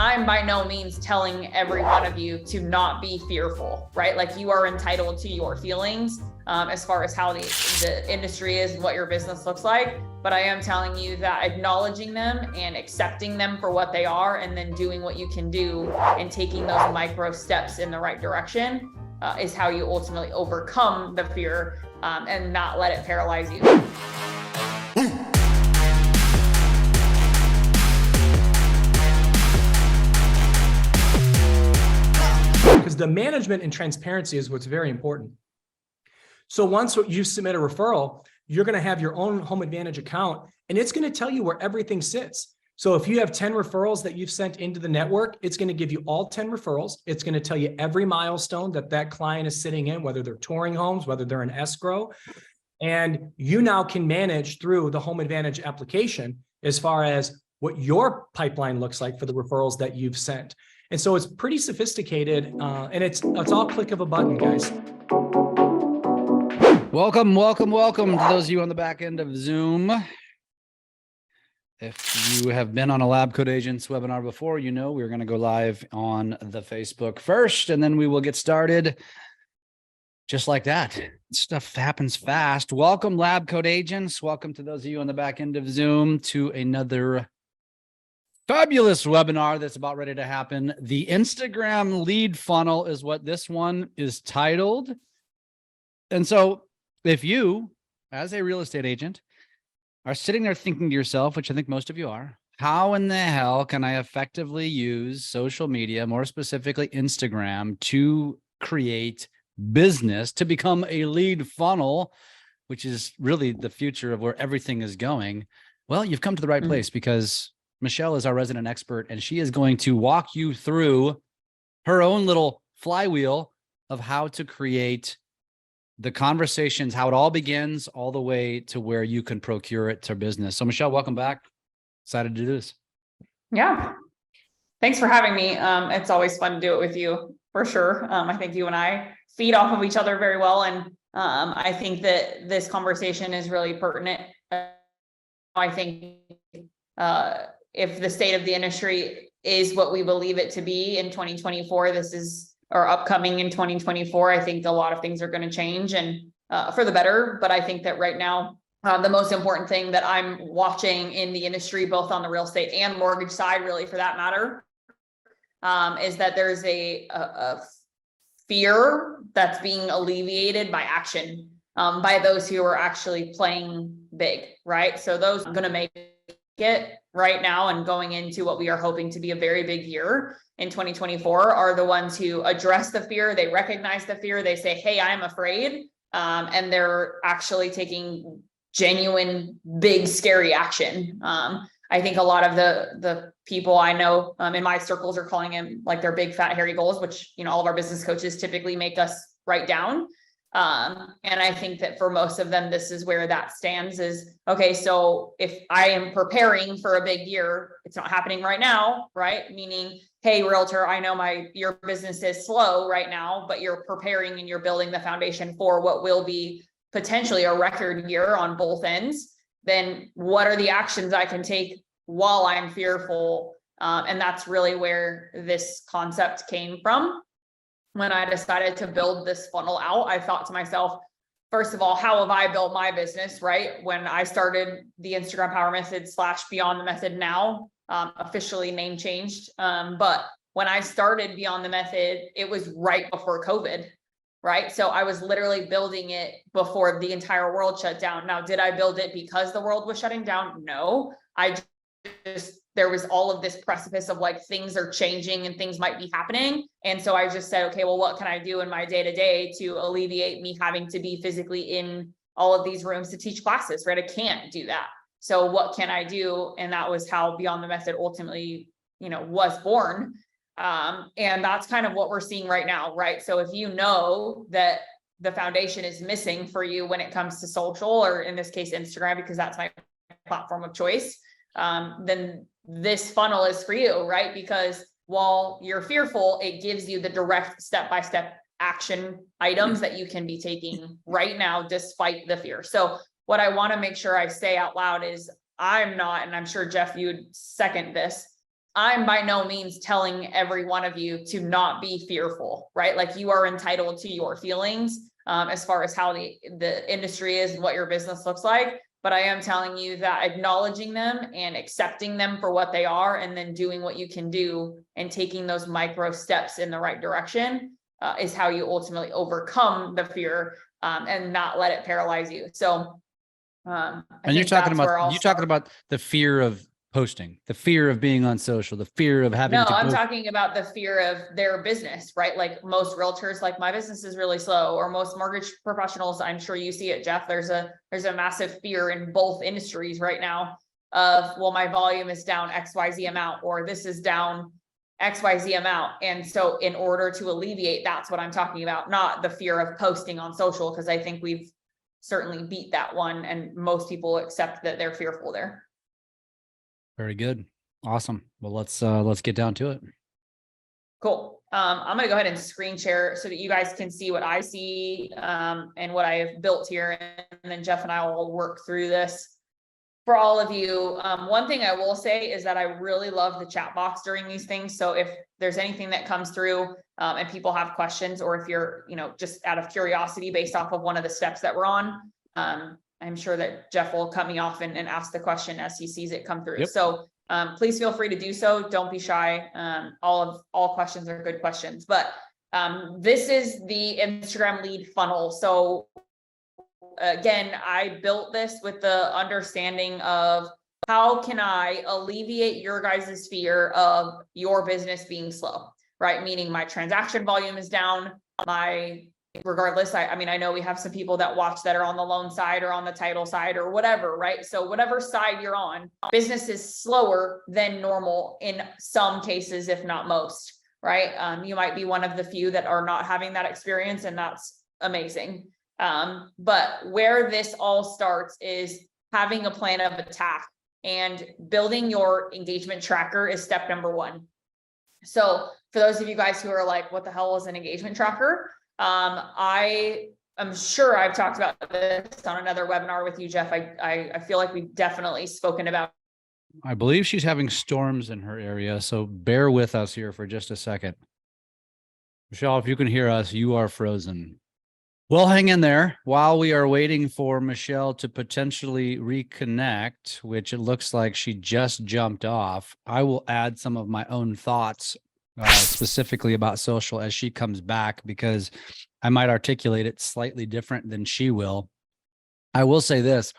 I'm by no means telling every one of you to not be fearful, right? Like, you are entitled to your feelings as far as how the industry is and what your business looks like. But I am telling you that acknowledging them and accepting them for what they are, and then doing what you can do and taking those micro steps in the right direction is how you ultimately overcome the fear and not let it paralyze you. Because the management and transparency is what's very important. So once you submit a referral, you're going to have your own Home Advantage account, and it's going to tell you where everything sits. So if you have 10 referrals that you've sent into the network, it's going to give you all 10 referrals. It's going to tell you every milestone that client is sitting in, whether they're touring homes, whether they're in escrow. And you now can manage through the Home Advantage application as far as what your pipeline looks like for the referrals that you've sent. And so it's pretty sophisticated, and it's all click of a button, guys. Welcome to those of you on the back end of Zoom. If you have been on a LabCoatAgents webinar before, you know we're going to go live on the Facebook first, and then we will get started just like that. Stuff happens fast. Welcome, LabCoatAgents. Welcome to those of you on the back end of Zoom to another fabulous webinar that's about ready to happen. The Instagram lead funnel is what this one is titled. And so if you, as a real estate agent, are sitting there thinking to yourself, which I think most of you are, how in the hell can I effectively use social media, more specifically Instagram, to create business, to become a lead funnel, which is really the future of where everything is going? Well, you've come to the right place, because Michelle is our resident expert, and she is going to walk you through her own little flywheel of how to create the conversations, how it all begins, all the way to where you can procure it to business. So Michelle, welcome back. Excited to do this. Yeah. Thanks for having me. It's always fun to do it with you, for sure. I think you and I feed off of each other very well. And I think that this conversation is really pertinent. I think if the state of the industry is what we believe it to be in 2024, or upcoming in 2024, I think a lot of things are going to change, and for the better. But I think that right now, the most important thing that I'm watching in the industry, both on the real estate and mortgage side, really for that matter, is that there's a fear that's being alleviated by action, by those who are actually playing big, right? So those are going to make it right now and going into what we are hoping to be a very big year in 2024 are the ones who address the fear. They recognize the fear. They say, hey, I'm afraid. And they're actually taking genuine, big, scary action. I think a lot of the people I know in my circles are calling them like their big, fat, hairy goals, which, you know, all of our business coaches typically make us write down. And I think that for most of them, this is where that stands is, okay, so if I am preparing for a big year, it's not happening right now, right? Meaning, hey, realtor, I know your business is slow right now, but you're preparing and you're building the foundation for what will be potentially a record year on both ends. Then what are the actions I can take while I'm fearful? And that's really where this concept came from. When I decided to build this funnel out, I thought to myself, first of all, how have I built my business, right? When I started the Instagram Power Method / Beyond the Method now, officially name changed. But when I started Beyond the Method, it was right before COVID, right? So I was literally building it before the entire world shut down. Now, did I build it because the world was shutting down? No, there was all of this precipice of like things are changing and things might be happening. And so I just said, okay, well, what can I do in my day-to-day to alleviate me having to be physically in all of these rooms to teach classes, right? I can't do that. So what can I do? And that was how Beyond the Method ultimately, was born. And that's kind of what we're seeing right now, right? So if you know that the foundation is missing for you when it comes to social, or in this case, Instagram, because that's my platform of choice, then this funnel is for you, right? Because while you're fearful, it gives you the direct step-by-step action items that you can be taking right now, despite the fear. So what I want to make sure I say out loud is I'm not, and I'm sure Jeff, you'd second this. I'm by no means telling every one of you to not be fearful, right? Like you are entitled to your feelings as far as how the industry is and what your business looks like. But I am telling you that acknowledging them and accepting them for what they are, and then doing what you can do and taking those micro steps in the right direction is how you ultimately overcome the fear and not let it paralyze you. So I And you're think talking that's where I'll start. about the fear of posting, the fear of being on social, the fear of having No, to I'm go. talking about the fear of their business, right? Like most realtors, like my business is really slow, or most mortgage professionals, I'm sure you see it, Jeff. There's a massive fear in both industries right now of, well, my volume is down XYZ amount, or this is down XYZ amount. And so in order to alleviate, that's what I'm talking about, not the fear of posting on social, because I think we've certainly beat that one, and most people accept that they're fearful there. Very good. Awesome. Well, let's get down to it. Cool. I'm gonna go ahead and screen share so that you guys can see what I see and what I have built here, and then Jeff and I will work through this for all of you. One thing I will say is that I really love the chat box during these things. So if there's anything that comes through and people have questions, or if you're, just out of curiosity based off of one of the steps that we're on, I'm sure that Jeff will cut me off and ask the question as he sees it come through. Yep. So please feel free to do so. Don't be shy. All questions are good questions, but this is the Instagram lead funnel. So again, I built this with the understanding of how can I alleviate your guys' fear of your business being slow, right? Meaning my transaction volume is down, regardless, I mean, I know we have some people that watch that are on the loan side or on the title side or whatever, right? So whatever side you're on, business is slower than normal in some cases, if not most, right? You might be one of the few that are not having that experience, and that's amazing. But where this all starts is having a plan of attack, and building your engagement tracker is step number one. So for those of you guys who are like, what the hell is an engagement tracker? I am sure I've talked about this on another webinar with you, Jeff. I feel like we've definitely spoken about. I believe she's having storms in her area, so bear with us here for just a second. Michelle, if you can hear us, you are frozen. Well, hang in there while we are waiting for Michelle to potentially reconnect, which it looks like she just jumped off. I will add some of my own thoughts specifically about social as she comes back, because I might articulate it slightly different than she will. I will say this,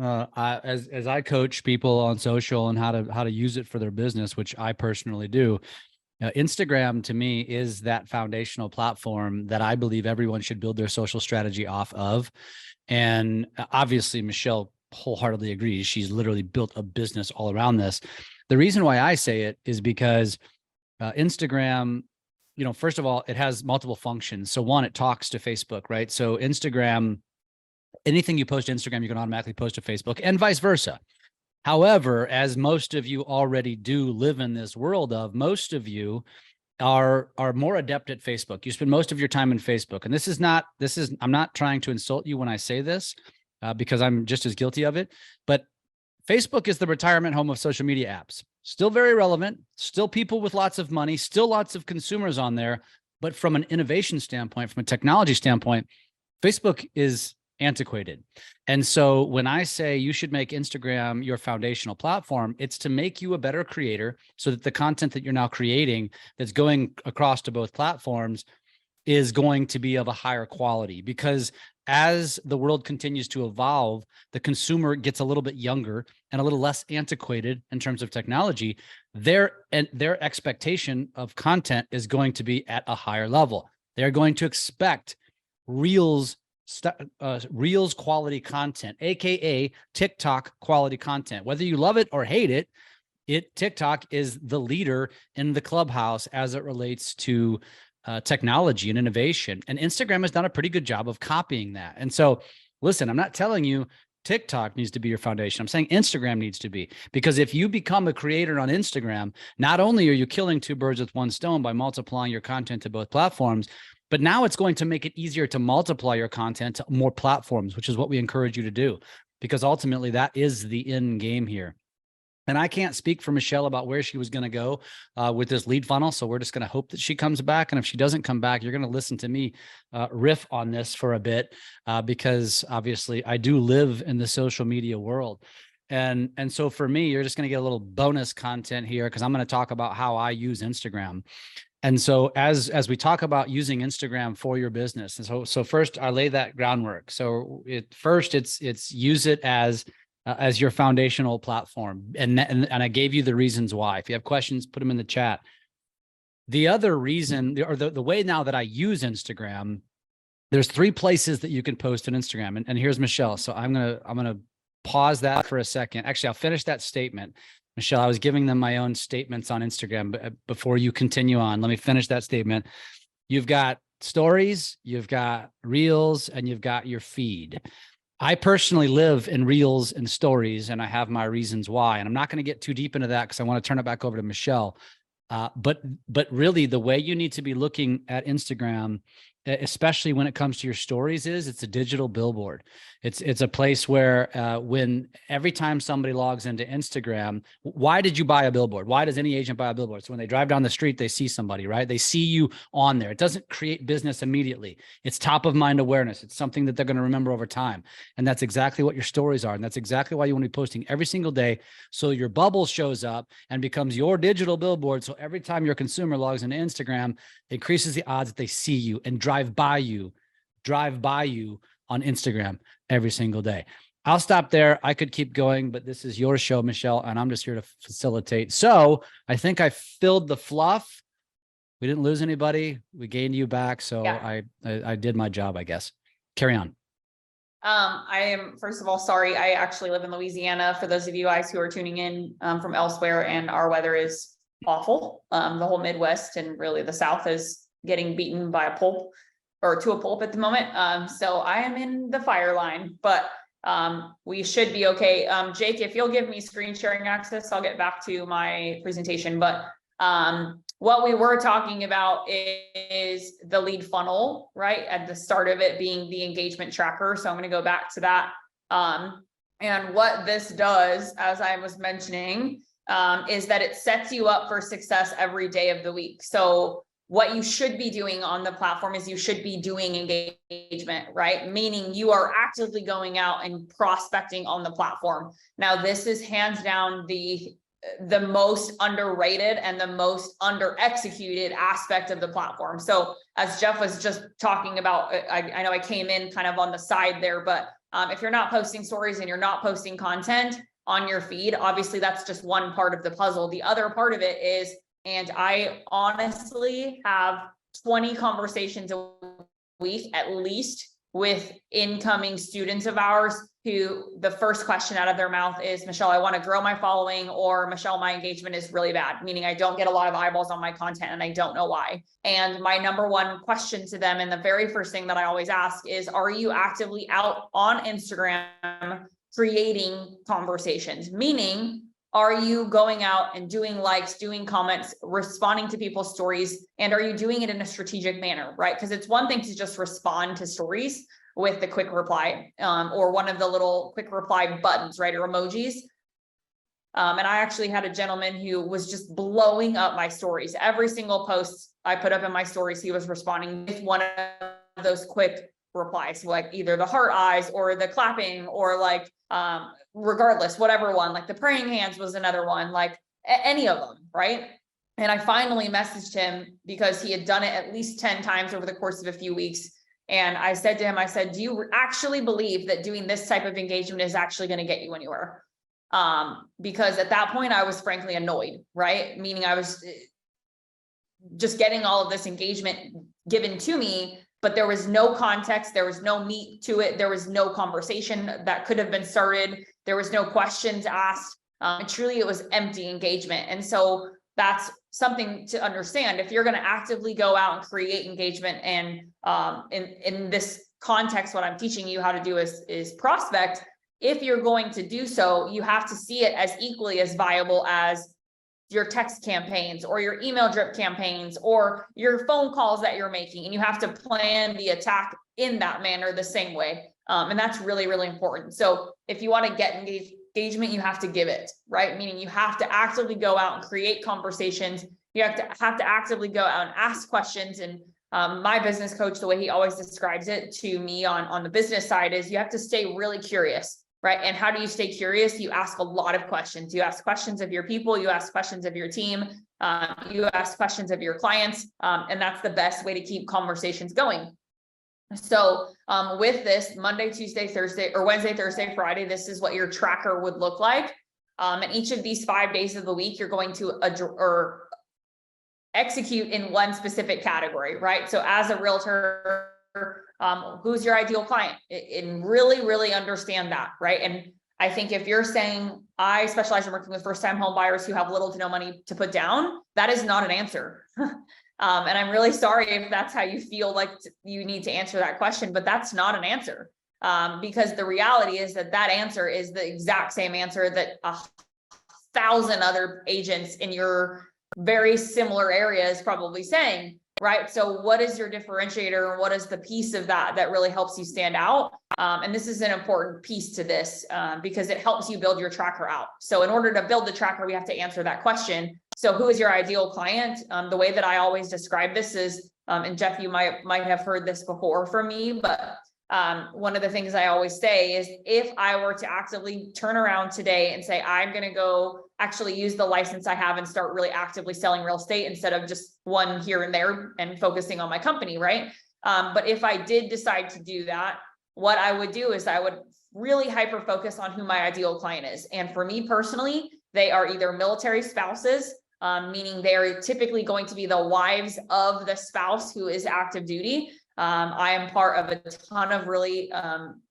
as I coach people on social and how to use it for their business, which I personally do. Instagram to me is that foundational platform that I believe everyone should build their social strategy off of. And obviously Michelle wholeheartedly agrees. She's literally built a business all around this. The reason why I say it is because Instagram, first of all, it has multiple functions. So one, it talks to Facebook, right? So Instagram, anything you post to Instagram, you can automatically post to Facebook, and vice versa. However, as most of you already do live in this world of, most of you are more adept at Facebook. You spend most of your time in Facebook. And I'm not trying to insult you when I say this, because I'm just as guilty of it, but Facebook is the retirement home of social media apps. Still very relevant, still people with lots of money, still lots of consumers on there. But from an innovation standpoint, from a technology standpoint, Facebook is antiquated. And so when I say you should make Instagram your foundational platform, it's to make you a better creator so that the content that you're now creating that's going across to both platforms is going to be of a higher quality. Because as the world continues to evolve, the consumer gets a little bit younger and a little less antiquated in terms of technology. Their expectation of content is going to be at a higher level. They're going to expect Reels quality content, aka TikTok quality content. Whether you love it or hate it, TikTok is the leader in the clubhouse as it relates to technology and innovation. And Instagram has done a pretty good job of copying that. And so, listen, I'm not telling you TikTok needs to be your foundation. I'm saying Instagram needs to be, because if you become a creator on Instagram, not only are you killing two birds with one stone by multiplying your content to both platforms, but now it's going to make it easier to multiply your content to more platforms, which is what we encourage you to do, because ultimately that is the end game here. And I can't speak for Michelle about where she was going to go with this lead funnel. So we're just going to hope that she comes back. And if she doesn't come back, you're going to listen to me riff on this for a bit because obviously I do live in the social media world. And so for me, you're just going to get a little bonus content here because I'm going to talk about how I use Instagram. And so as we talk about using Instagram for your business, and so first I lay that groundwork. So it's use it as your foundational platform. And I gave you the reasons why. If you have questions, put them in the chat. The other reason, or the way now that I use Instagram, there's 3 places that you can post on Instagram. And here's Michelle. So I'm gonna pause that for a second. Actually, I'll finish that statement. Michelle, I was giving them my own statements on Instagram, but before you continue on, let me finish that statement. You've got stories, you've got reels, and you've got your feed. I personally live in reels and stories, and I have my reasons why. And I'm not going to get too deep into that because I want to turn it back over to Michelle. But really, the way you need to be looking at Instagram, especially when it comes to your stories, is it's a digital billboard. It's a place where when every time somebody logs into Instagram, why did you buy a billboard? Why does any agent buy a billboard? So when they drive down the street, they see somebody, right? They see you on there. It doesn't create business immediately. It's top of mind awareness. It's something that they're going to remember over time. And that's exactly what your stories are. And that's exactly why you want to be posting every single day. So your bubble shows up and becomes your digital billboard. So every time your consumer logs into Instagram, it increases the odds that they see you and drive by you on Instagram every single day. I'll stop there. I could keep going, but this is your show, Michelle, and I'm just here to facilitate. So I think I filled the fluff. We didn't lose anybody. We gained you back. So yeah. I did my job, I guess. Carry on. I am, first of all, sorry. I actually live in Louisiana for those of you guys who are tuning in from elsewhere, and our weather is awful. The whole Midwest and really the South is getting beaten by a pulp or to a pulp at the moment. So I am in the fire line, but we should be okay. Jake, if you'll give me screen sharing access, I'll get back to my presentation. But what we were talking about is the lead funnel, right? At the start of it being the engagement tracker. So I'm going to go back to that. And what this does, as I was mentioning, is that it sets you up for success every day of the week. So what you should be doing on the platform is you should be doing engagement, right? Meaning you are actively going out and prospecting on the platform. Now, this is hands down the most underrated and the most under executed aspect of the platform. So as Jeff was just talking about, I know I came in kind of on the side there, but if you're not posting stories and you're not posting content on your feed, obviously that's just one part of the puzzle. The other part of it is, and I honestly have 20 conversations a week, at least, with incoming students of ours who the first question out of their mouth is, Michelle, I want to grow my following, or Michelle, my engagement is really bad, meaning I don't get a lot of eyeballs on my content and I don't know why. And my number one question to them, and the very first thing that I always ask is, are you actively out on Instagram creating conversations? Meaning, are you going out and doing likes, doing comments, responding to people's stories? And are you doing it in a strategic manner, right? Because it's one thing to just respond to stories with the quick reply or one of the little quick reply buttons, right? Or emojis. And I actually had a gentleman who was just blowing up my stories. Every single post I put up in my stories, he was responding with one of those quick replies, like either the heart eyes or the clapping or like, regardless, whatever one, like the praying hands was another one, like any of them, right? And I finally messaged him because he had done it at least 10 times over the course of a few weeks. And I said to him, I said, do you actually believe that doing this type of engagement is actually going to get you anywhere? Because at that point I was frankly annoyed, right? Meaning I was just getting all of this engagement given to me, but there was no context, there was no meat to it, there was no conversation that could have been started, there was no questions asked. Truly, it was empty engagement. And so that's something to understand. If you're going to actively go out and create engagement, and in this context, what I'm teaching you how to do is prospect. If you're going to do so, you have to see it as equally as viable as your text campaigns or your email drip campaigns or your phone calls that you're making. And you have to plan the attack in that manner the same way. And that's really, really important. So if you want to get engagement you have to give it, right? Meaning you have to actively go out and create conversations. You have to actively go out and ask questions. And my business coach, the way he always describes it to me on the business side is you have to stay really curious, right? And how do you stay curious? You ask a lot of questions. You ask questions of your people, you ask questions of your team, you ask questions of your clients, and that's the best way to keep conversations going. So with this Monday, Tuesday, Thursday, or Wednesday, Thursday, Friday, this is what your tracker would look like. And each of these 5 days of the week, you're going to execute in one specific category, right? So as a realtor, who's your ideal client? And really understand that, right? And I think if you're saying, I specialize in working with first-time home buyers who have little to no money to put down, that is not an answer. And I'm really sorry if that's how you feel like you need to answer that question, but that's not an answer. Because the reality is that answer is the exact same answer that 1,000 other agents in your very similar area is probably saying, right? So what is your differentiator? What is the piece of that really helps you stand out? And this is an important piece to this because it helps you build your tracker out. So in order to build the tracker, we have to answer that question. So who is your ideal client? The way that I always describe this is, and Jeff, you might have heard this before from me, but one of the things I always say is if I were to actively turn around today and say, I'm going to go actually use the license I have and start really actively selling real estate instead of just one here and there and focusing on my company, right? But if I did decide to do that, what I would do is I would really hyper focus on who my ideal client is. And for me personally, they are either military spouses, meaning they're typically going to be the wives of the spouse who is active duty. I am part of a ton of really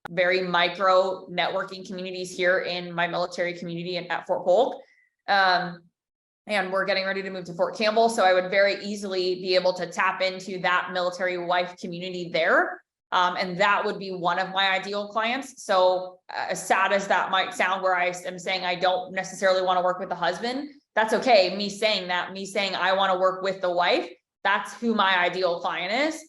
very micro networking communities here in my military community at Fort Polk. And we're getting ready to move to Fort Campbell. So I would very easily be able to tap into that military wife community there. And that would be one of my ideal clients. So as sad as that might sound, where I am saying I don't necessarily want to work with the husband, that's okay. Me saying I want to work with the wife, that's who my ideal client is.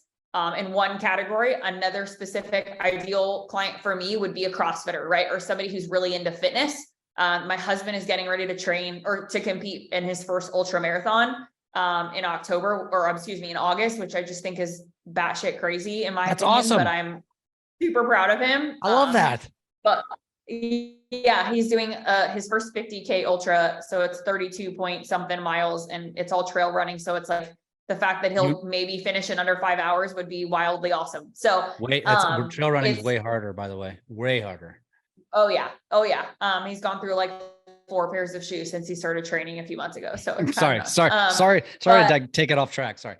In one category, another specific ideal client for me would be a CrossFitter, right? Or somebody who's really into fitness. My husband is getting ready to train or to compete in his first ultra marathon in August, which I just think is batshit crazy in my opinion. Awesome. But I'm super proud of him. I love that. But yeah, he's doing his first 50K ultra. So it's 32 point something miles and it's all trail running. So it's like, the fact that he'll maybe finish in under 5 hours would be wildly awesome. So trail running is way harder, by the way, way harder. Oh yeah. He's gone through like 4 pairs of shoes since he started training a few months ago. So sorry to take it off track. Sorry.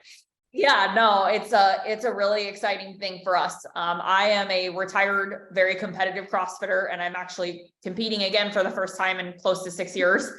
Yeah, no, it's a really exciting thing for us. I am a retired, very competitive CrossFitter, and I'm actually competing again for the first time in close to 6 years.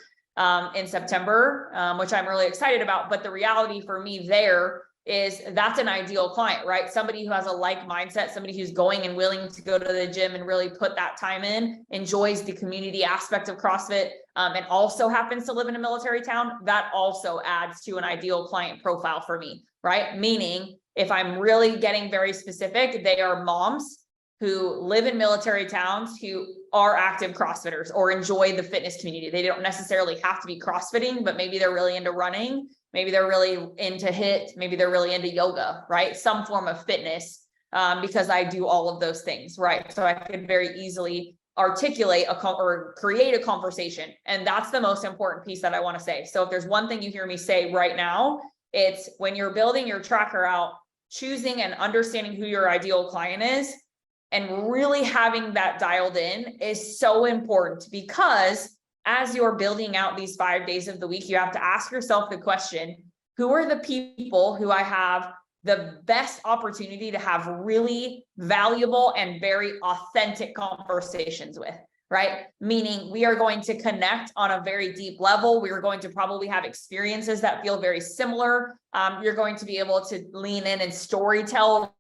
In September, which I'm really excited about. But the reality for me there is that's an ideal client, right? Somebody who has a like mindset, somebody who's going and willing to go to the gym and really put that time in, enjoys the community aspect of CrossFit, and also happens to live in a military town. That also adds to an ideal client profile for me, right? Meaning if I'm really getting very specific, they are moms who live in military towns who are active CrossFitters or enjoy the fitness community. They don't necessarily have to be CrossFitting, but maybe they're really into running. Maybe they're really into HIIT. Maybe they're really into yoga, right? Some form of fitness, because I do all of those things, right? So I could very easily articulate or create a conversation. And that's the most important piece that I want to say. So if there's one thing you hear me say right now, it's when you're building your tracker out, choosing and understanding who your ideal client is, and really having that dialed in is so important, because as you're building out these 5 days of the week, you have to ask yourself the question, who are the people who I have the best opportunity to have really valuable and very authentic conversations with, right? Meaning we are going to connect on a very deep level. We are going to probably have experiences that feel very similar. You're going to be able to lean in and storytell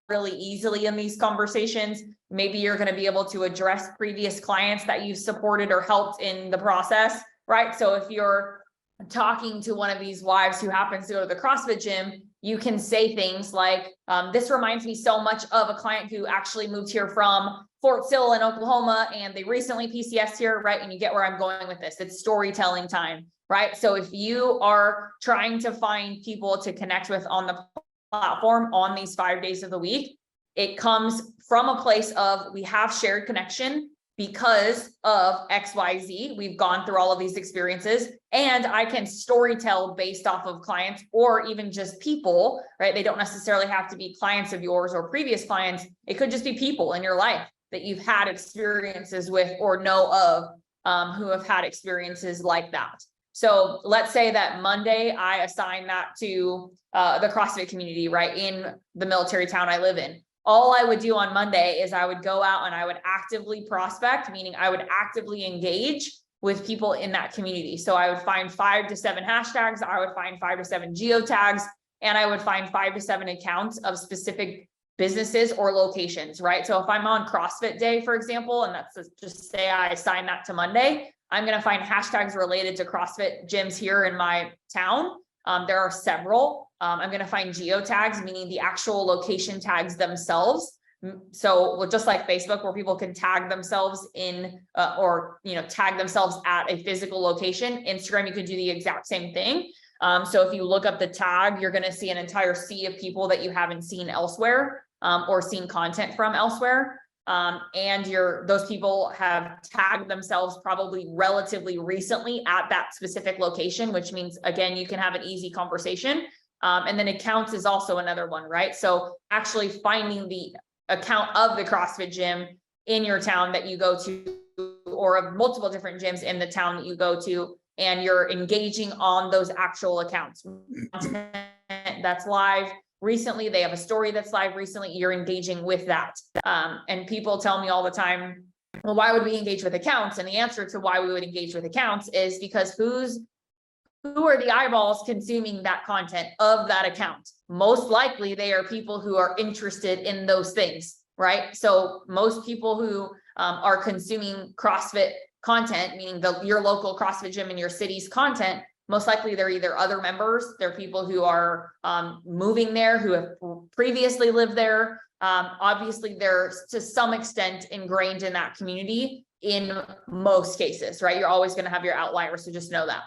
really easily in these conversations. Maybe you're going to be able to address previous clients that you've supported or helped in the process, right? So if you're talking to one of these wives who happens to go to the CrossFit gym, you can say things like, this reminds me so much of a client who actually moved here from Fort Sill in Oklahoma and they recently PCS here, right? And you get where I'm going with this. It's storytelling time, right? So if you are trying to find people to connect with on the platform on these 5 days of the week, it comes from a place of we have shared connection because of XYZ. We've gone through all of these experiences and I can storytell based off of clients or even just people, right? They don't necessarily have to be clients of yours or previous clients. It could just be people in your life that you've had experiences with or know of who have had experiences like that. So let's say that Monday, I assign that to the CrossFit community, right? In the military town I live in. All I would do on Monday is I would go out and I would actively prospect, meaning I would actively engage with people in that community. So I would find 5 to 7 hashtags, I would find 5 to 7 geotags, and I would find 5 to 7 accounts of specific businesses or locations, right? So if I'm on CrossFit day, for example, and that's just say I assign that to Monday, I'm going to find hashtags related to CrossFit gyms here in my town. There are several. I'm going to find geotags, meaning the actual location tags themselves. So just like Facebook, where people can tag themselves in or, tag themselves at a physical location, Instagram, you could do the exact same thing. So if you look up the tag, you're going to see an entire sea of people that you haven't seen elsewhere or seen content from elsewhere. And those people have tagged themselves probably relatively recently at that specific location, which means, again, you can have an easy conversation. And then accounts is also another one, right? So actually finding the account of the CrossFit gym in your town that you go to, or of multiple different gyms in the town that you go to, and you're engaging on those actual accounts. That's live. Recently, they have a story that's live recently, you're engaging with that. And people tell me all the time, well, why would we engage with accounts? And the answer to why we would engage with accounts is because who are the eyeballs consuming that content of that account? Most likely they are people who are interested in those things, right? So most people who are consuming CrossFit content, meaning your local CrossFit gym in your city's content, most likely they're either other members, they're people who are moving there, who have previously lived there. Obviously, they're to some extent ingrained in that community in most cases, right? You're always going to have your outliers, so just know that.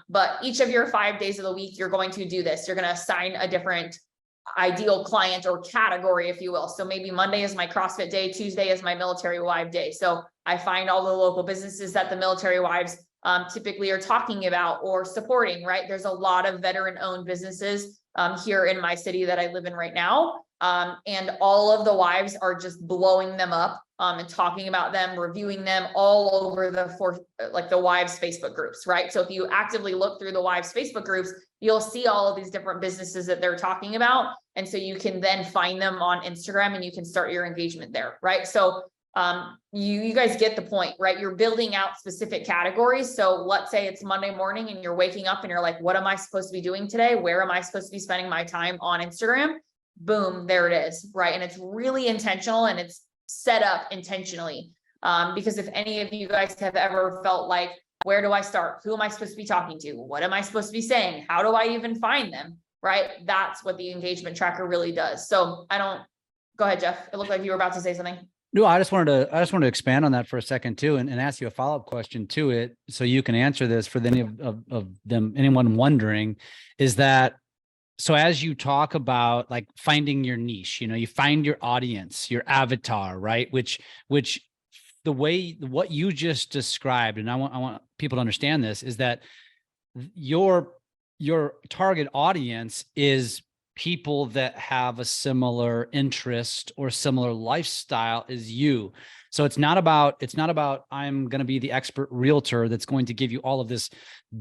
But each of your 5 days of the week, you're going to do this. You're going to assign a different ideal client or category, if you will. So maybe Monday is my CrossFit day, Tuesday is my military wife day. So I find all the local businesses that the military wives typically are talking about or supporting, right? There's a lot of veteran owned businesses here in my city that I live in right now. And all of the wives are just blowing them up and talking about them, reviewing them all over the wives Facebook groups, right? So if you actively look through the wives Facebook groups, you'll see all of these different businesses that they're talking about. And so you can then find them on Instagram and you can start your engagement there, right? So you guys get the point, right? You're building out specific categories. So let's say it's Monday morning and you're waking up and you're like, what am I supposed to be doing today? Where am I supposed to be spending my time on Instagram? Boom, there it is, right? And it's really intentional and it's set up intentionally. Because if any of you guys have ever felt like, where do I start? Who am I supposed to be talking to? What am I supposed to be saying? How do I even find them? Right? That's what the engagement tracker really does. So go ahead, Jeff. It looked like you were about to say something. No, I just wanted to expand on that for a second too, and ask you a follow-up question to it, so you can answer this for any of them, anyone wondering, is that, so as you talk about like finding your niche, you find your audience, your avatar, right? Which what you just described, and I want people to understand this, is that your target audience is people that have a similar interest or similar lifestyle as you. So it's not about I'm going to be the expert realtor that's going to give you all of this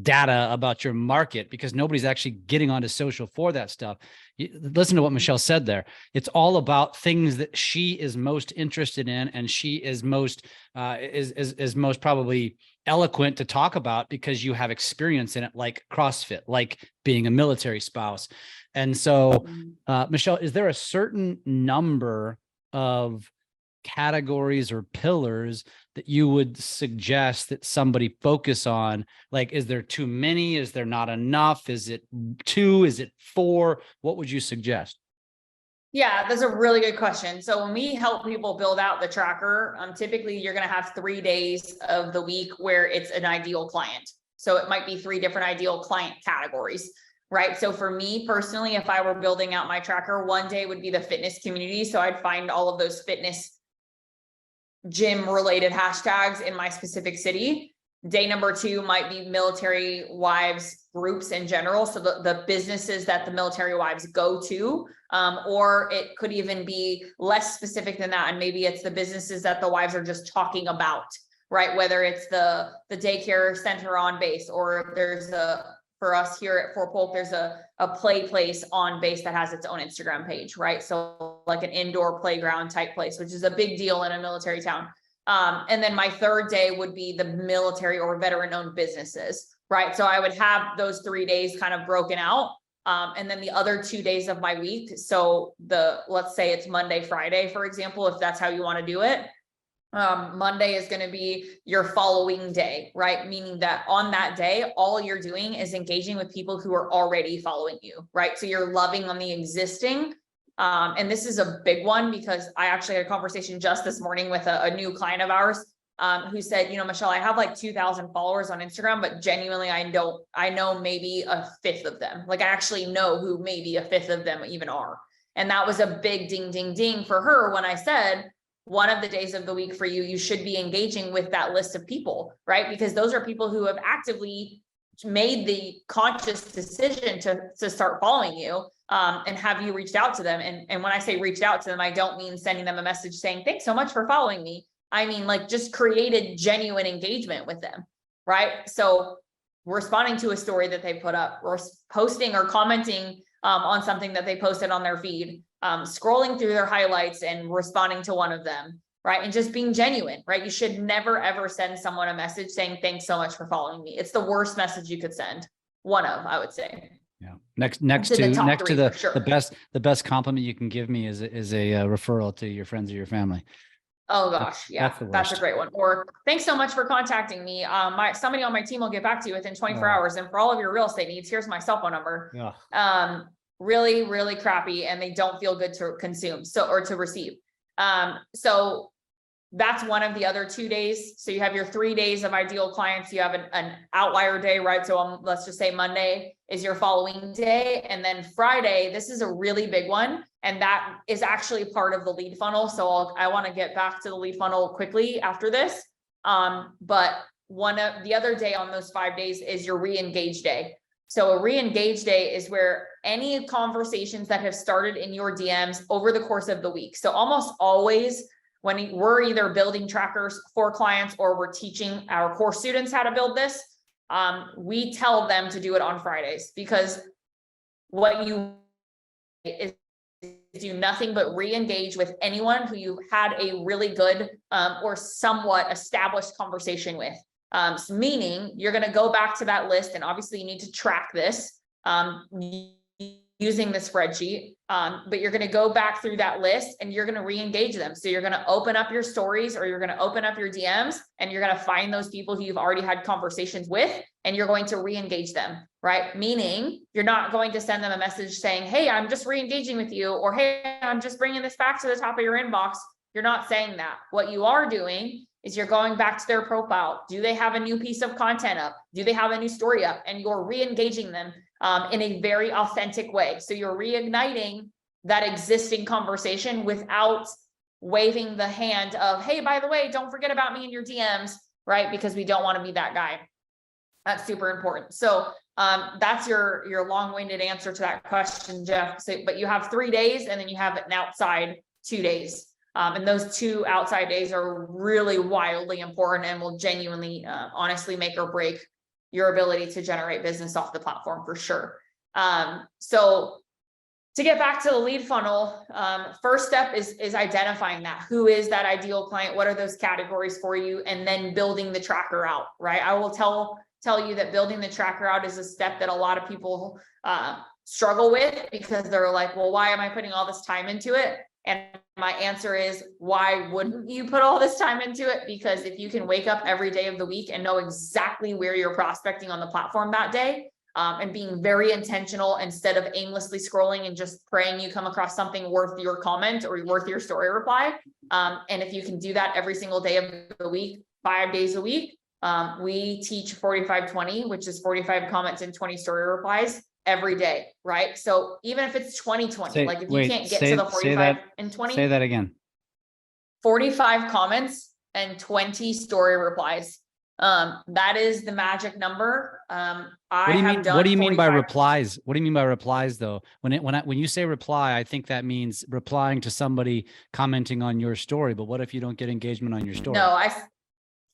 data about your market, because nobody's actually getting onto social for that stuff. Listen to what Michelle said there. It's all about things that she is most interested in, and she is most most probably eloquent to talk about because you have experience in it, like CrossFit, like being a military spouse. And so, Michelle, is there a certain number of categories or pillars that you would suggest that somebody focus on? Like, is there too many? Is there not enough? Is it 2? Is it 4? What would you suggest? Yeah, that's a really good question. So when we help people build out the tracker, typically you're going to have 3 days of the week where it's an ideal client. So it might be 3 different ideal client categories, right? So for me personally, if I were building out my tracker, one day would be the fitness community. So I'd find all of those fitness gym related hashtags in my specific city. Day number 2 might be military wives groups in general. So the businesses that the military wives go to, or it could even be less specific than that. And maybe it's the businesses that the wives are just talking about, right? Whether it's the daycare center on base, or there's for us here at Fort Polk, there's a play place on base that has its own Instagram page, right? So like an indoor playground type place, which is a big deal in a military town. And then my 3rd day would be the military or veteran owned businesses, right? So I would have those 3 days kind of broken out. And then the other 2 days of my week. So let's say it's Monday, Friday, for example, if that's how you want to do it. Monday is going to be your following day, right? Meaning that on that day, all you're doing is engaging with people who are already following you, right? So you're loving on the existing. And this is a big one because I actually had a conversation just this morning with a new client of ours, who said, Michelle, I have like 2,000 followers on Instagram, but genuinely, I know maybe 1/5 of them. Like I actually know who maybe 1/5 of them even are. And that was a big ding, ding, ding for her when I said, one of the days of the week for you, you should be engaging with that list of people, right? Because those are people who have actively made the conscious decision to start following you. And have you reached out to them? And when I say reached out to them, I don't mean sending them a message saying, thanks so much for following me. I mean, like just created genuine engagement with them, right? So responding to a story that they put up, or posting or commenting on something that they posted on their feed, scrolling through their highlights and responding to one of them, right? And just being genuine, right? You should never, ever send someone a message saying, thanks so much for following me. It's the worst message you could send. One of, I would say. Yeah. Next to the best compliment you can give me is a referral to your friends or your family. Oh gosh. Yeah. That's a great one. Or thanks so much for contacting me. Somebody on my team will get back to you within 24 hours. And for all of your real estate needs, here's my cell phone number. Yeah. Really, really crappy. And they don't feel good to consume. Or to receive. So that's one of the other 2 days. So you have your 3 days of ideal clients. You have an outlier day, right? So let's just say Monday is your following day. And then Friday, this is a really big one. And that is actually part of the lead funnel. So I want to get back to the lead funnel quickly after this. But one of the other day on those 5 days is your re-engage day. So a re-engage day is where any conversations that have started in your DMs over the course of the week. So almost always when we're either building trackers for clients or we're teaching our core students how to build this, we tell them to do it on Fridays, because what you is do nothing but re-engage with anyone who you had a really good or somewhat established conversation with. Meaning you're going to go back to that list, and obviously you need to track this using the spreadsheet, but you're going to go back through that list and you're going to re-engage them. So you're going to open up your stories, or you're going to open up your DMs, and you're going to find those people who you've already had conversations with, and you're going to re-engage them, right? Meaning you're not going to send them a message saying, hey, I'm just re-engaging with you, or hey, I'm just bringing this back to the top of your inbox. You're not saying that. What you are doing is you're going back to their profile. Do they have a new piece of content up? Do they have a new story up? And you're re-engaging them in a very authentic way. So you're reigniting that existing conversation without waving the hand of, hey, by the way, don't forget about me in your DMs, right? Because we don't want to be that guy. That's super important. So that's your long-winded answer to that question, Jeff. So, but you have 3 days, and then you have an outside 2 days. And those 2 outside days are really wildly important and will genuinely, honestly make or break your ability to generate business off the platform for sure. So to get back to the lead funnel, first step is identifying that. Who is that ideal client? What are those categories for you? And then building the tracker out, right? I will tell you that building the tracker out is a step that a lot of people struggle with, because they're like, well, why am I putting all this time into it? And my answer is, why wouldn't you put all this time into it? Because if you can wake up every day of the week and know exactly where you're prospecting on the platform that day, and being very intentional instead of aimlessly scrolling and just praying you come across something worth your comment or worth your story reply. And if you can do that every single day of the week, 5 days a week, we teach 45-20, which is 45 comments and 20 story replies every day, right? So even if it's 20-20, like if you can't get to the 45 and 20, say that again. 45 comments and 20 story replies. That is the magic number. What do you mean by replies? What do you mean by replies though? When you say reply, I think that means replying to somebody commenting on your story. But what if you don't get engagement on your story? No,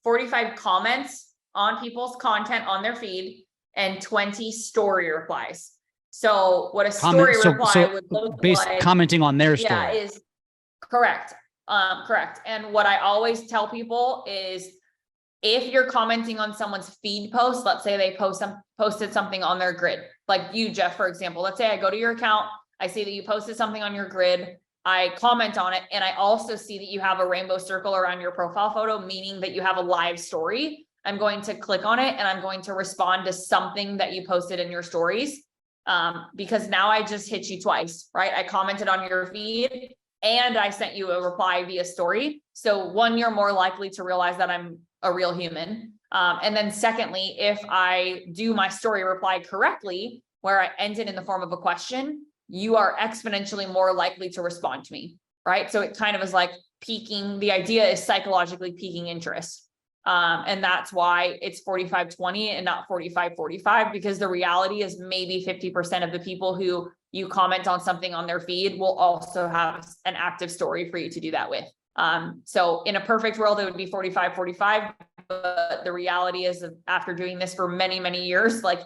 45 comments on people's content on their feed and 20 story replies. So what a story reply would look like, commenting on their story. Yeah, is correct. Correct. And what I always tell people is, if you're commenting on someone's feed post, let's say they posted something on their grid, like you, Jeff, for example, let's say I go to your account, I see that you posted something on your grid, I comment on it, and I also see that you have a rainbow circle around your profile photo, meaning that you have a live story. I'm going to click on it and I'm going to respond to something that you posted in your stories. Because now I just hit you twice, right? I commented on your feed and I sent you a reply via story. So one, you're more likely to realize that I'm a real human. And then secondly, if I do my story reply correctly, where I end it in the form of a question, you are exponentially more likely to respond to me, right? So it kind of is like piquing, the idea is psychologically piquing interest. And that's why it's 45-20 and not 45-45, because the reality is maybe 50% of the people who you comment on something on their feed will also have an active story for you to do that with. So in a perfect world, it would be 45-45, but the reality is that after doing this for many, many years, like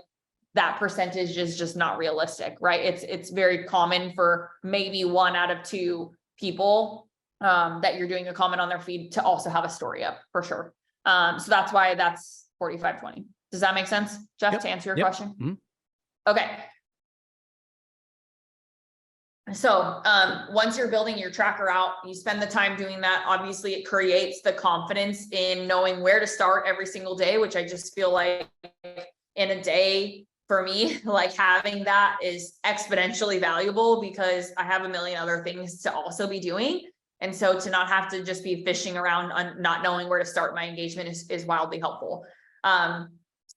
that percentage is just not realistic, right? It's very common for maybe 1 out of 2 people that you're doing a comment on their feed to also have a story up, for sure. So that's why that's 45-20. Does that make sense, Jeff, to answer your question? Mm-hmm. Okay. So once you're building your tracker out, you spend the time doing that. Obviously, it creates the confidence in knowing where to start every single day, which I just feel like in a day for me, like having that is exponentially valuable because I have a million other things to also be doing. And so to not have to just be fishing around on not knowing where to start my engagement is wildly helpful. And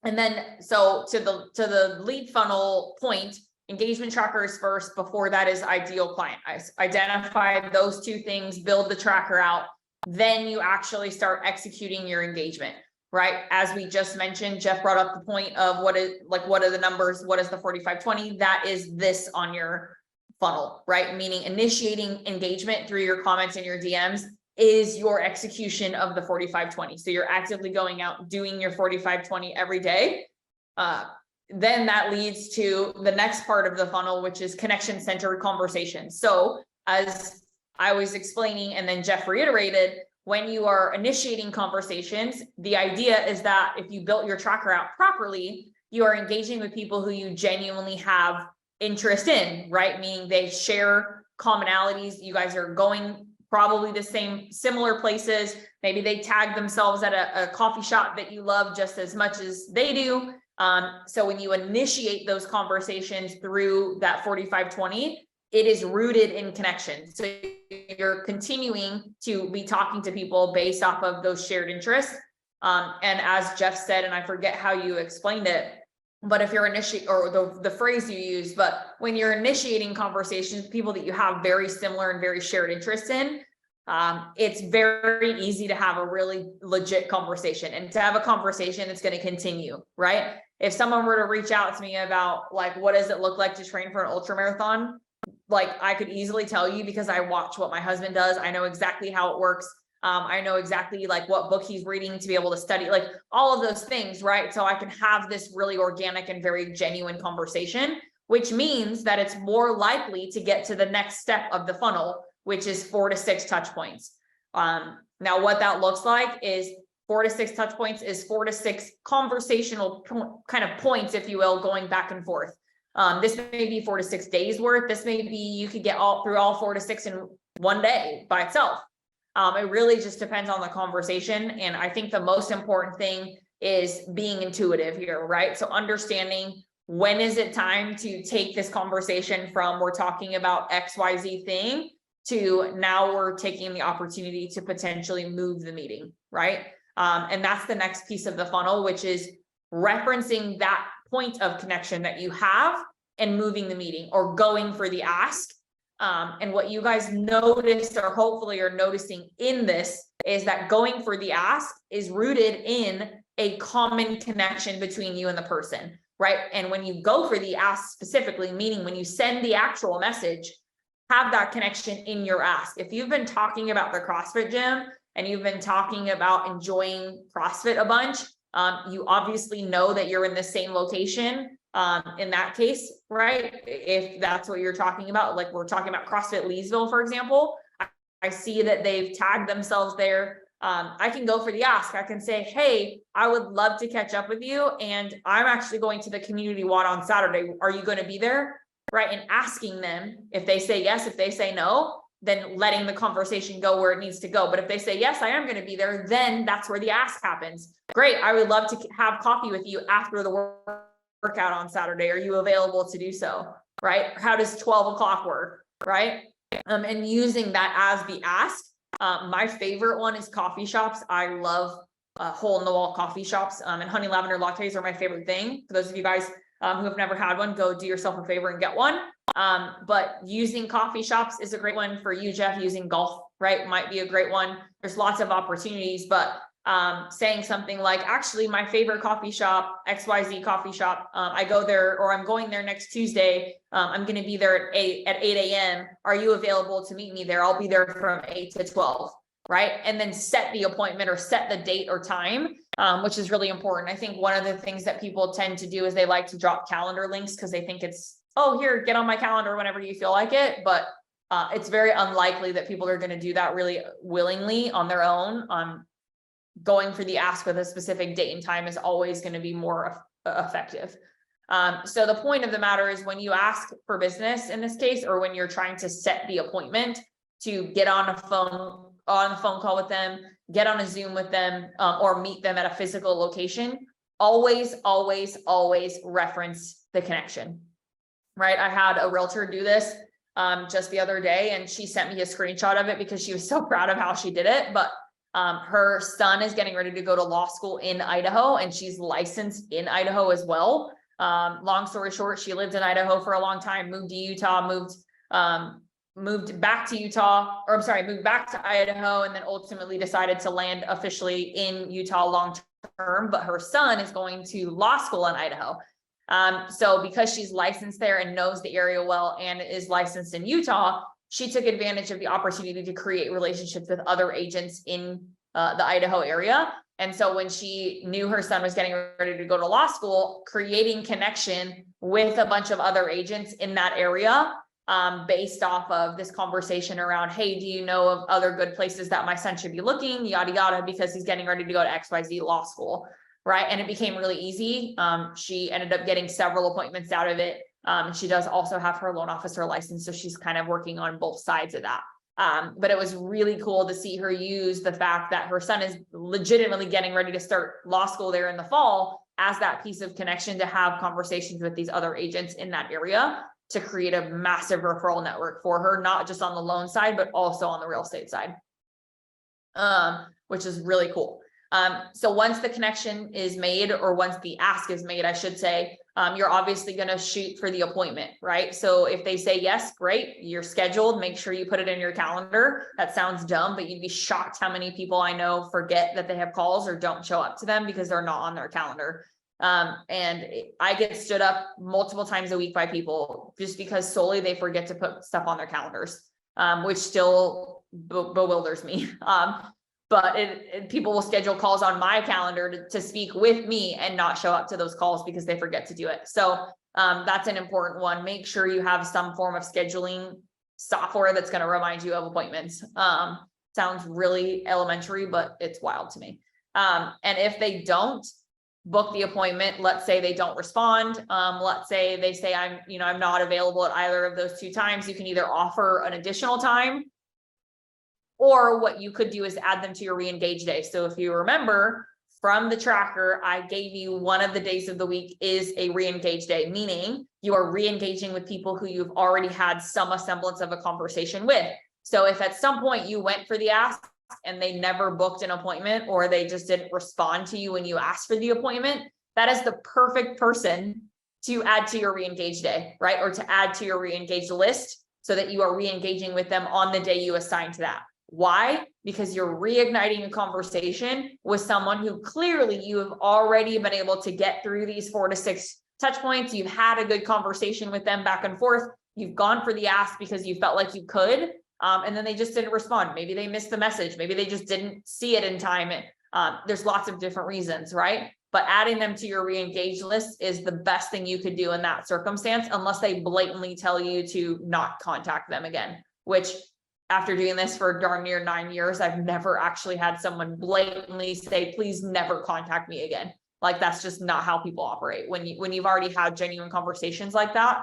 then, so to the lead funnel point, engagement tracker is first. Before that is ideal client. I identify those 2 things, build the tracker out. Then you actually start executing your engagement, right? As we just mentioned, Jeff brought up the point of what are the numbers? What is the 45-20? That is this on your funnel, right? Meaning initiating engagement through your comments and your DMs is your execution of the 45-20. So you're actively going out doing your 45-20 every day. Then that leads to the next part of the funnel, which is connection-centered conversations. So as I was explaining, and then Jeff reiterated, when you are initiating conversations, the idea is that if you built your tracker out properly, you are engaging with people who you genuinely have interest in, right? Meaning they share commonalities. You guys are going probably the similar places. Maybe they tag themselves at a coffee shop that you love just as much as they do. So when you initiate those conversations through that 45-20, it is rooted in connection. So you're continuing to be talking to people based off of those shared interests. And as Jeff said, and I forget how you explained it, but if you're initiating, or the phrase you use, but when you're initiating conversations, people that you have very similar and very shared interests in, it's very easy to have a really legit conversation and to have a conversation that's going to continue, right? If someone were to reach out to me about like, what does it look like to train for an ultra marathon? Like I could easily tell you because I watch what my husband does. I know exactly how it works. I know exactly like what book he's reading to be able to study, like all of those things, right? So I can have this really organic and very genuine conversation, which means that it's more likely to get to the next step of the funnel, which is 4 to 6 touch points. Now what that looks like is 4 to 6 touch points is 4 to 6 conversational kind of points, if you will, going back and forth. This may be 4 to 6 days worth. This may be, you could get through all 4 to 6 in one day by itself. It really just depends on the conversation. And I think the most important thing is being intuitive here, right? So understanding when is it time to take this conversation from we're talking about XYZ thing to now we're taking the opportunity to potentially move the meeting, right? And that's the next piece of the funnel, which is referencing that point of connection that you have and moving the meeting or going for the ask. And what you guys noticed or hopefully are noticing in this is that going for the ask is rooted in a common connection between you and the person, right? And when you go for the ask specifically, meaning when you send the actual message, have that connection in your ask. If you've been talking about the CrossFit gym and you've been talking about enjoying CrossFit a bunch, you obviously know that you're in the same location in that case, right? If that's what you're talking about, like we're talking about CrossFit Leesville, for example, I see that they've tagged themselves there. I can go for the ask. I can say, hey, I would love to catch up with you. And I'm actually going to the community WOD on Saturday. Are you going to be there? Right. And asking them if they say yes, if they say no, then letting the conversation go where it needs to go. But if they say, yes, I am going to be there, then that's where the ask happens. Great. I would love to have coffee with you after the workout on Saturday. Are you available to do so? Right. How does 12 o'clock work? Right. And using that as the ask. My favorite one is coffee shops. I love hole in the wall coffee shops, and honey lavender lattes are my favorite thing. For those of you guys who have never had one, go do yourself a favor and get one. But using coffee shops is a great one for you, Jeff. Using golf, right, might be a great one. There's lots of opportunities, but saying something like, actually, my favorite coffee shop, XYZ coffee shop, I go there, or I'm going there next Tuesday. I'm going to be there at 8 a.m. Are you available to meet me there? I'll be there from 8 to 12, right? And then set the appointment or set the date or time, which is really important. I think one of the things that people tend to do is they like to drop calendar links because they think it's, oh, here, get on my calendar whenever you feel like it. But it's very unlikely that people are going to do that really willingly on their own. Going for the ask with a specific date and time is always going to be more effective. So the point of the matter is when you ask for business in this case, or when you're trying to set the appointment to get on a phone call with them, get on a Zoom with them, or meet them at a physical location, always reference the connection, right? I had a realtor do this just the other day, and she sent me a screenshot of it because she was so proud of how she did it. But her son is getting ready to go to law school in Idaho, and she's licensed in Idaho as well. Long story short, she lived in Idaho for a long time, moved to Utah, moved back to Utah, or I'm sorry, moved back to Idaho, and then ultimately decided to land officially in Utah long term. But her son is going to law school in Idaho. So because she's licensed there and knows the area well and is licensed in Utah, she took advantage of the opportunity to create relationships with other agents in the Idaho area. And so when she knew her son was getting ready to go to law school, creating connection with a bunch of other agents in that area, based off of this conversation around, hey, do you know of other good places that my son should be looking, yada, yada, because he's getting ready to go to XYZ law school, right? And it became really easy. She ended up getting several appointments out of it. She does also have her loan officer license, so she's kind of working on both sides of that. But it was really cool to see her use the fact that her son is legitimately getting ready to start law school there in the fall as that piece of connection to have conversations with these other agents in that area to create a massive referral network for her, not just on the loan side, but also on the real estate side, which is really cool. So once the connection is made, or once the ask is made, I should say, you're obviously going to shoot for the appointment, right? So if they say yes, great, you're scheduled, make sure you put it in your calendar. That sounds dumb, but you'd be shocked how many people I know forget that they have calls or don't show up to them because they're not on their calendar. And I get stood up multiple times a week by people just because solely they forget to put stuff on their calendars, which still bewilders me. But people will schedule calls on my calendar to speak with me and not show up to those calls because they forget to do it. So that's an important one. Make sure you have some form of scheduling software that's going to remind you of appointments. Sounds really elementary, but it's wild to me. And if they don't book the appointment, let's say they don't respond. Let's say they say, I'm not available at either of those two times. You can either offer an additional time, or what you could do is add them to your re-engage day. So if you remember from the tracker, I gave you one of the days of the week is a re-engage day, meaning you are re-engaging with people who you've already had some semblance of a conversation with. So if at some point you went for the ask and they never booked an appointment, or they just didn't respond to you when you asked for the appointment, that is the perfect person to add to your re-engage day, right? Or to add to your re-engage list so that you are re-engaging with them on the day you assign to that. Why? Because you're reigniting a conversation with someone who clearly you have already been able to get through these 4 to 6 touch points. You've had a good conversation with them back and forth. You've gone for the ask because you felt like you could. And then they just didn't respond. Maybe they missed the message. Maybe they just didn't see it in time. And there's lots of different reasons, right? But adding them to your re-engage list is the best thing you could do in that circumstance, unless they blatantly tell you to not contact them again, which after doing this for darn near 9 years, I've never actually had someone blatantly say, please never contact me again. Like, that's just not how people operate. When you've already had genuine conversations like that,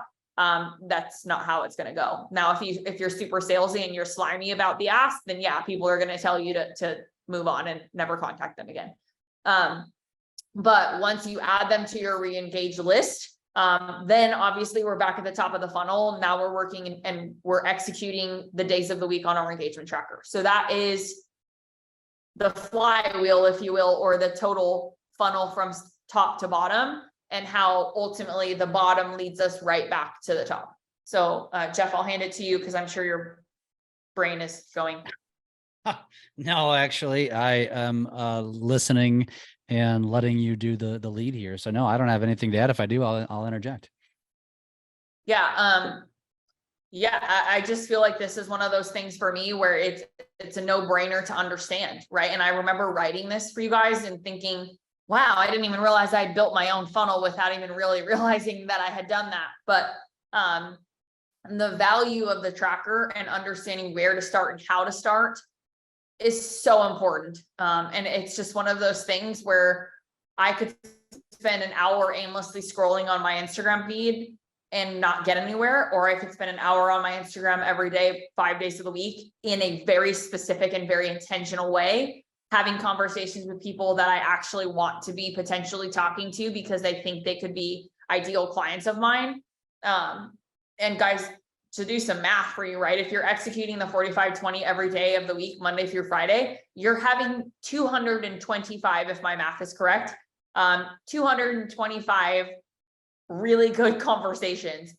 that's not how it's going to go. Now, if you're super salesy and you're slimy about the ask, then yeah, people are going to tell you to move on and never contact them again. But once you add them to your re-engage list, then obviously we're back at the top of the funnel. Now we're working and we're executing the days of the week on our engagement tracker. So that is the flywheel, if you will, or the total funnel from top to bottom, and how ultimately the bottom leads us right back to the top. So Jeff, I'll hand it to you because I'm sure your brain is going. No, actually, I am listening and letting you do the lead here. So no, I don't have anything to add. If I do, I'll interject. Yeah. I just feel like this is one of those things for me where it's a no-brainer to understand, right? And I remember writing this for you guys and thinking, wow, I didn't even realize I built my own funnel without even really realizing that I had done that. But the value of the tracker and understanding where to start and how to start is so important. And it's just one of those things where I could spend an hour aimlessly scrolling on my Instagram feed and not get anywhere, or I could spend an hour on my Instagram every day, 5 days of the week, in a very specific and very intentional way, having conversations with people that I actually want to be potentially talking to because they think they could be ideal clients of mine. And guys, to do some math for you, right? If you're executing the 45-20 every day of the week, Monday through Friday, you're having 225, if my math is correct, 225 really good conversations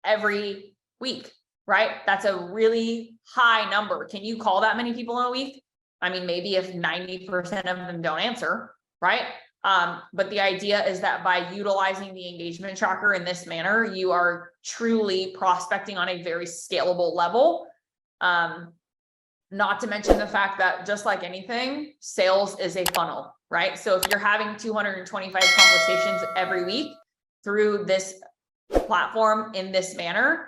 every week, right? That's a really high number. Can you call that many people in a week? I mean, maybe if 90% of them don't answer, right? But the idea is that by utilizing the engagement tracker in this manner, you are truly prospecting on a very scalable level. Not to mention the fact that, just like anything, sales is a funnel, right? So if you're having 225 conversations every week through this platform in this manner,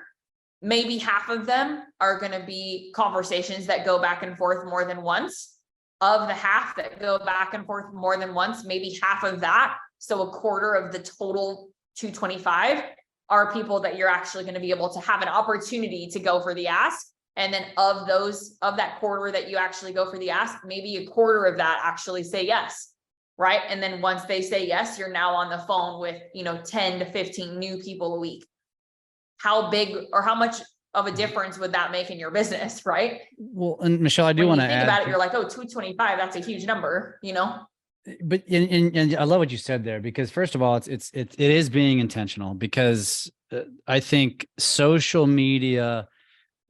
maybe half of them are going to be conversations that go back and forth more than once. Of the half that go back and forth more than once, maybe half of that, so a quarter of the total 225, are people that you're actually going to be able to have an opportunity to go for the ask. And then of that quarter that you actually go for the ask, maybe a quarter of that actually say yes, right? And then once they say yes, you're now on the phone with 10 to 15 new people a week. How big or how much of a difference would that make in your business, right? Well, and Michelle, I do want to think add about it. You're like, oh, 225, that's a huge number, But and I love what you said there, because first of all, it is being intentional, because I think social media,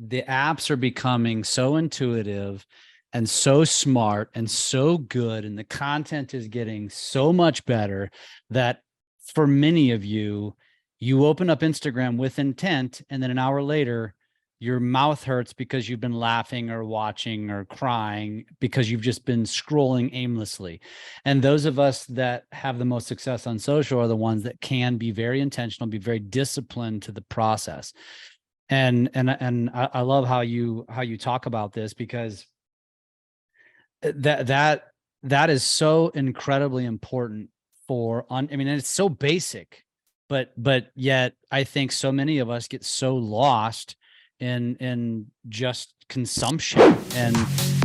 the apps are becoming so intuitive and so smart and so good, and the content is getting so much better that for many of you, you open up Instagram with intent, and then an hour later, your mouth hurts because you've been laughing or watching or crying because you've just been scrolling aimlessly. And those of us that have the most success on social are the ones that can be very intentional, be very disciplined to the process. And I love how you talk about this, because that is so incredibly important it's so basic. But yet I think so many of us get so lost in just consumption and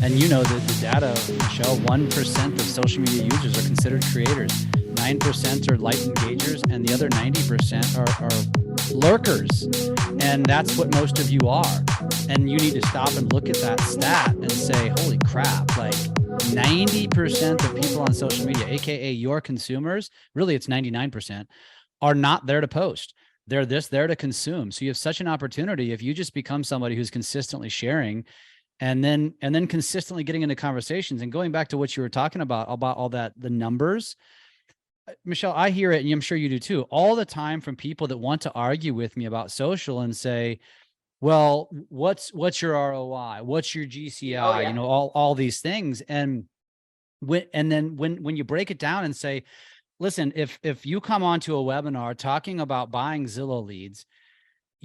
And you know the data, Michelle, 1% of social media users are considered creators, 9% are light engagers, and the other 90% are lurkers. And that's what most of you are. And you need to stop and look at that stat and say, holy crap, like 90% of people on social media, AKA your consumers, really it's 99%, are not there to post. They're there to consume. So you have such an opportunity if you just become somebody who's consistently sharing and then consistently getting into conversations. And going back to what you were talking about all that, the numbers, Michelle, I hear it, and I'm sure you do too, all the time from people that want to argue with me about social and say, well, what's your ROI? What's your GCI? Oh, yeah. You know, all these things. And when you break it down and say, listen, if you come onto a webinar talking about buying Zillow leads,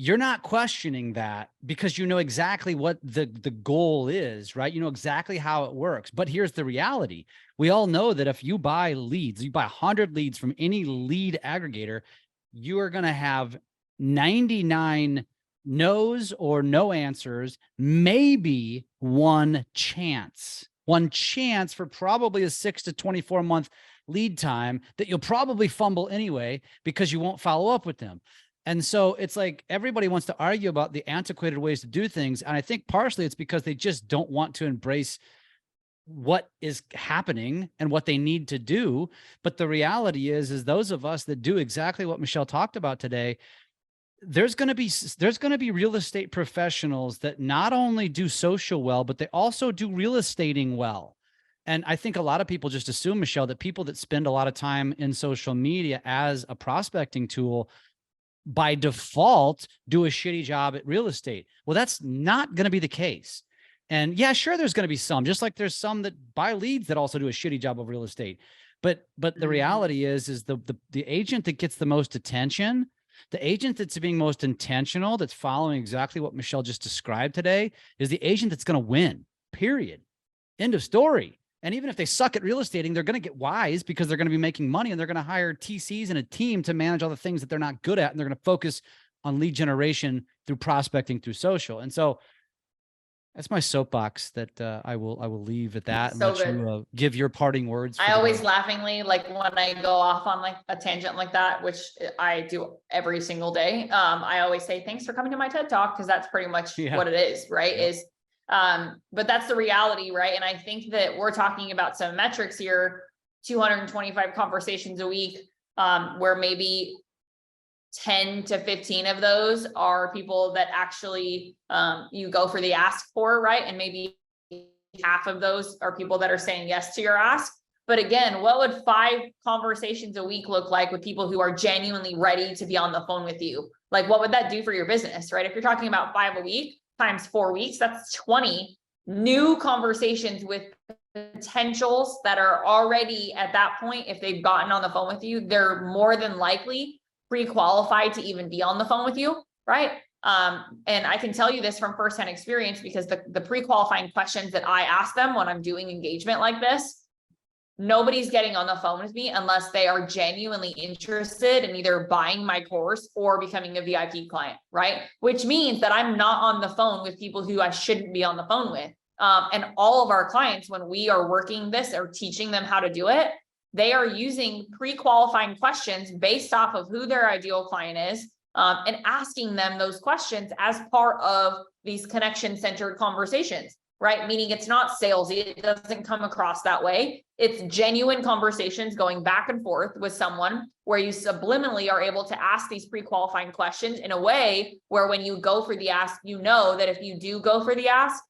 you're not questioning that because you know exactly what the goal is, right? You know exactly how it works. But here's the reality. We all know that if you buy leads, you buy 100 leads from any lead aggregator, you are going to have 99 no's or no answers, maybe one chance for probably a 6 to 24 month lead time that you'll probably fumble anyway because you won't follow up with them. And so it's like everybody wants to argue about the antiquated ways to do things. And I think partially it's because they just don't want to embrace what is happening and what they need to do. But the reality is those of us that do exactly what Michelle talked about today, there's going to be real estate professionals that not only do social well, but they also do real estating well. And I think a lot of people just assume, Michelle, that people that spend a lot of time in social media as a prospecting tool by default do a shitty job at real estate. Well, that's not going to be the case. And yeah, sure, there's going to be some, just like there's some that buy leads that also do a shitty job of real estate. But the reality is the agent that gets the most attention, the agent that's being most intentional, that's following exactly what Michelle just described today, is the agent that's going to win, period. End of story. And even if they suck at real estating, they're going to get wise because they're going to be making money and they're going to hire TCs and a team to manage all the things that they're not good at. And they're going to focus on lead generation through prospecting, through social. And so that's my soapbox that I will leave at that and So let you give your parting words. For I the always day. laughingly, like when I go off on like a tangent like that, which I do every single day. I always say, thanks for coming to my TED Talk. Cause that's pretty much what it is, right? Yep. But that's the reality, right? And I think that we're talking about some metrics here, 225 conversations a week, where maybe 10 to 15 of those are people that actually you go for the ask for, right? And maybe half of those are people that are saying yes to your ask. But again, what would 5 conversations a week look like with people who are genuinely ready to be on the phone with you? Like, what would that do for your business, right? If you're talking about 5 a week times 4 weeks, that's 20 new conversations with potentials that are already at that point. If they've gotten on the phone with you, they're more than likely pre-qualified to even be on the phone with you, right? And I can tell you this from firsthand experience because the pre-qualifying questions that I ask them when I'm doing engagement like this, nobody's getting on the phone with me unless they are genuinely interested in either buying my course or becoming a VIP client, right? Which means that I'm not on the phone with people who I shouldn't be on the phone with. And all of our clients, when we are working this or teaching them how to do it, they are using pre-qualifying questions based off of who their ideal client is, and asking them those questions as part of these connection-centered conversations, right? Meaning it's not salesy. It doesn't come across that way. It's genuine conversations going back and forth with someone where you subliminally are able to ask these pre-qualifying questions in a way where when you go for the ask, you know that if you do go for the ask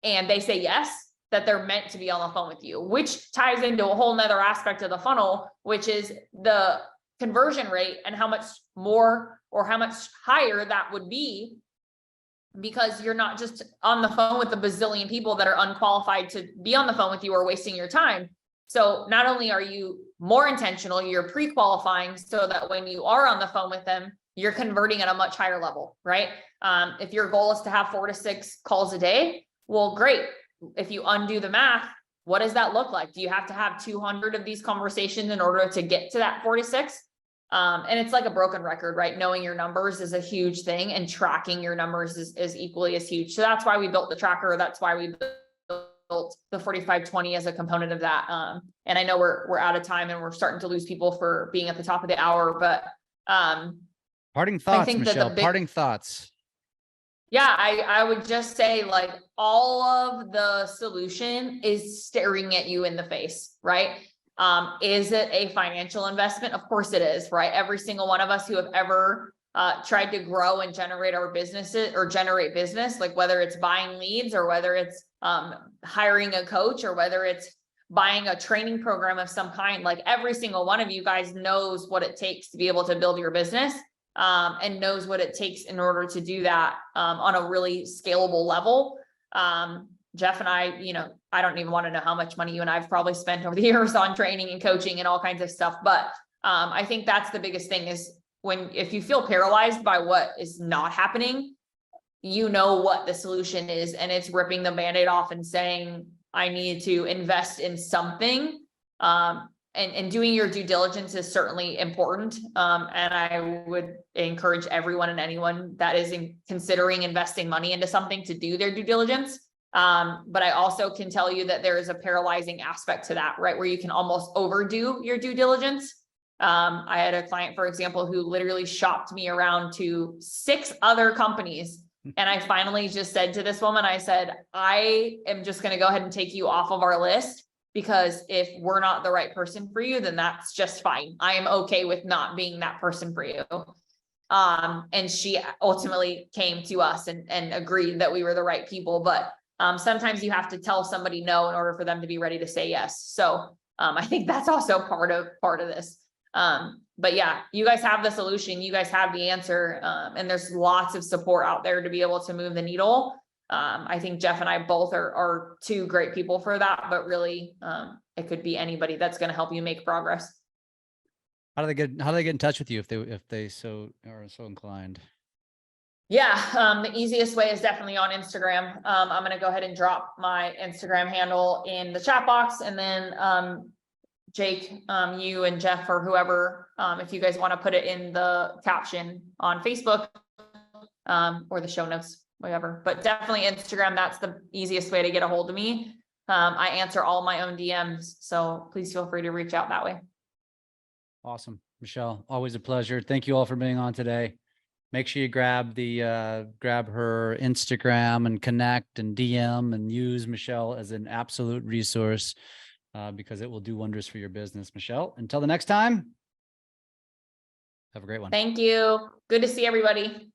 and they say yes, that they're meant to be on the phone with you, which ties into a whole nother aspect of the funnel, which is the conversion rate and how much more or how much higher that would be, because you're not just on the phone with a bazillion people that are unqualified to be on the phone with you or wasting your time. So not only are you more intentional, you're pre-qualifying so that when you are on the phone with them, you're converting at a much higher level, right? If your goal is to have 4 to 6 calls a day, well, great. If you undo the math, what does that look like? Do you have to have 200 of these conversations in order to get to that 4 to 6? And it's like a broken record, right? Knowing your numbers is a huge thing, and tracking your numbers is equally as huge. So that's why we built the tracker. That's why we built built the 45-20 as a component of that. And I know we're out of time and we're starting to lose people for being at the top of the hour, but Parting thoughts, think that the Michelle, parting thoughts. yeah, I would just say, like, all of the solution is staring at you in the face, right? Is it a financial investment? Of course it is, right? Every single one of us who have ever tried to grow and generate our businesses or generate business, like whether it's buying leads or whether it's hiring a coach or whether it's buying a training program of some kind, like every single one of you guys knows what it takes to be able to build your business. And knows what it takes in order to do that on a really scalable level. Jeff and I, you know, I don't even want to know how much money you and I've probably spent over the years on training and coaching and all kinds of stuff. But I think that's the biggest thing is if you feel paralyzed by what is not happening, you know what the solution is, and it's ripping the Band-Aid off and saying, I need to invest in something. And doing your due diligence is certainly important. And I would encourage everyone and anyone that is considering investing money into something to do their due diligence. But I also can tell you that there is a paralyzing aspect to that, right? Where you can almost overdo your due diligence. I had a client, for example, who literally shopped me around to 6 other companies. And I finally just said to this woman, I said, I am just going to go ahead and take you off of our list, because if we're not the right person for you, then that's just fine. I am okay with not being that person for you. And she ultimately came to us and agreed that we were the right people. But sometimes you have to tell somebody no in order for them to be ready to say yes. So I think that's also part of this. But yeah, you guys have the solution, you guys have the answer. And there's lots of support out there to be able to move the needle. I think Jeff and I both are 2 great people for that, but really, it could be anybody that's going to help you make progress. How do they get in touch with you if they are so inclined? Yeah, the easiest way is definitely on Instagram. I'm going to go ahead and drop my Instagram handle in the chat box, and then Jake, you and Jeff or whoever, if you guys want to put it in the caption on Facebook or the show notes, whatever, but definitely Instagram. That's the easiest way to get a hold of me. I answer all my own DMs, so please feel free to reach out that way. Awesome. Michelle, always a pleasure. Thank you all for being on today. Make sure you grab her Instagram and connect and DM and use Michelle as an absolute resource because it will do wonders for your business. Michelle, until the next time, have a great one. Thank you. Good to see everybody.